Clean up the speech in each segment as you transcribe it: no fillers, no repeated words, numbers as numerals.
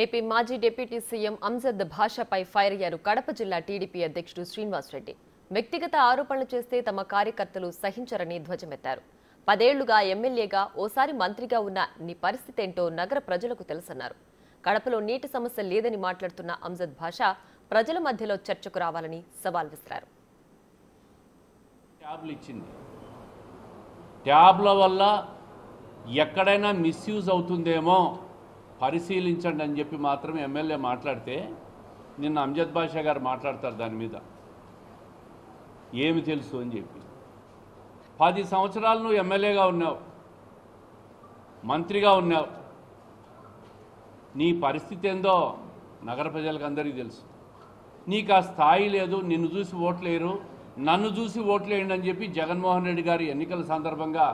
AP మాజీ deputy CM Amjad భాషపై fire అయ్యారు కడప జిల్లా టీడీపీ అధ్యక్షుడు శ్రీనివాస్ రెడ్డి. వ్యక్తిగత ఆరోపణలు చేస్తే తమ కార్యకర్తలు సహించరని ధ్వజమెత్తారు. 10 ఏళ్లుగా ఎమ్మెల్యేగా ఓసారి మంత్రిగా ఉన్న నీ పరిస్థితి ఏంటో నగర ప్రజలకు తెలుసన్నారు. కడపలో నీటి సమస్య లేదని మాట్లాడుతున్న అంజద్ భాష ప్రజల మధ్యలో చర్చకు రావాలని సవాల్ విసిరారు. ట్యాబ్ల వల్ల ఎక్కడైనా మిస్యూజ్ అవుతుందేమో పరిశీలించండి అని చెప్పి మాత్రమే ఎమ్మెల్యే మాట్లాడితే నిన్న అంజద్ బాషా గారు మాట్లాడతారు దాని మీద ఏమి తెలుసు అని చెప్పి. 10 సంవత్సరాలు నువ్వు ఎమ్మెల్యేగా ఉన్నావు, మంత్రిగా ఉన్నావు, నీ పరిస్థితి ఏందో నగర ప్రజలకు అందరికీ తెలుసు. నీకు ఆ స్థాయి లేదు, నిన్ను చూసి ఓట్లేరు, నన్ను చూసి ఓట్లేయండి అని చెప్పి జగన్మోహన్ రెడ్డి గారి ఎన్నికల సందర్భంగా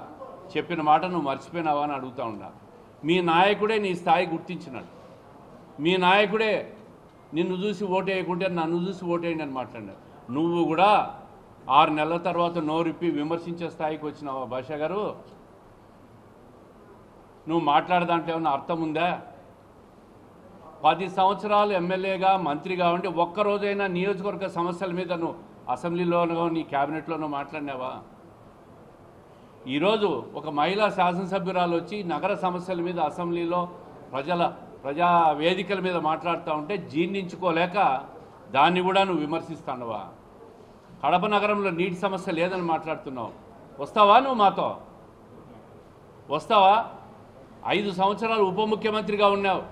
చెప్పిన మాట నువ్వు మర్చిపోయినావా అని అడుగుతూ ఉన్నా. మీ నాయకుడే నీ స్థాయి గుర్తించినాడు. మీ నాయకుడే నిన్ను చూసి ఓటేయకుంటే నన్ను చూసి ఓటేయండి అని మాట్లాడాడు. నువ్వు కూడా 6 నెలల తర్వాత నోరిప్పి విమర్శించే స్థాయికి వచ్చినావా భాషా గారు? నువ్వు మాట్లాడదాంట్లో ఏమన్నా అర్థం ఉందా? 10 సంవత్సరాలు ఎమ్మెల్యేగా మంత్రిగా ఉండి ఒక్కరోజైనా నియోజకవర్గ సమస్యల మీద నువ్వు అసెంబ్లీలోనో నీ క్యాబినెట్లోనో మాట్లాడినావా? ఈరోజు ఒక మహిళా శాసనసభ్యురాలు వచ్చి నగర సమస్యల మీద అసెంబ్లీలో ప్రజా వేదికల మీద మాట్లాడుతూ ఉంటే జీర్ణించుకోలేక దాన్ని కూడా నువ్వు విమర్శిస్తున్నావా? కడప నగరంలో నీటి సమస్య లేదని మాట్లాడుతున్నావు. వస్తావా నువ్వు మాతో? వస్తావా? 5 సంవత్సరాలు ఉప ముఖ్యమంత్రిగా ఉన్నావు,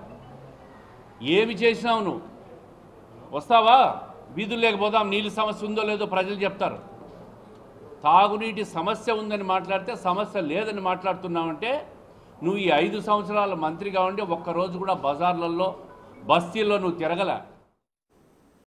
ఏమి చేసినావు నువ్వు? వస్తావా? వీధులు లేకపోతాం, నీళ్ళ సమస్య ఉందో లేదో ప్రజలు చెప్తారు. తాగునీటి సమస్య ఉందని మాట్లాడితే సమస్య లేదని మాట్లాడుతున్నావంటే నువ్వు ఈ 5 సంవత్సరాల మంత్రిగా ఉండి ఒక్కరోజు కూడా బజార్లలో బస్తీల్లో నువ్వు తిరగలే.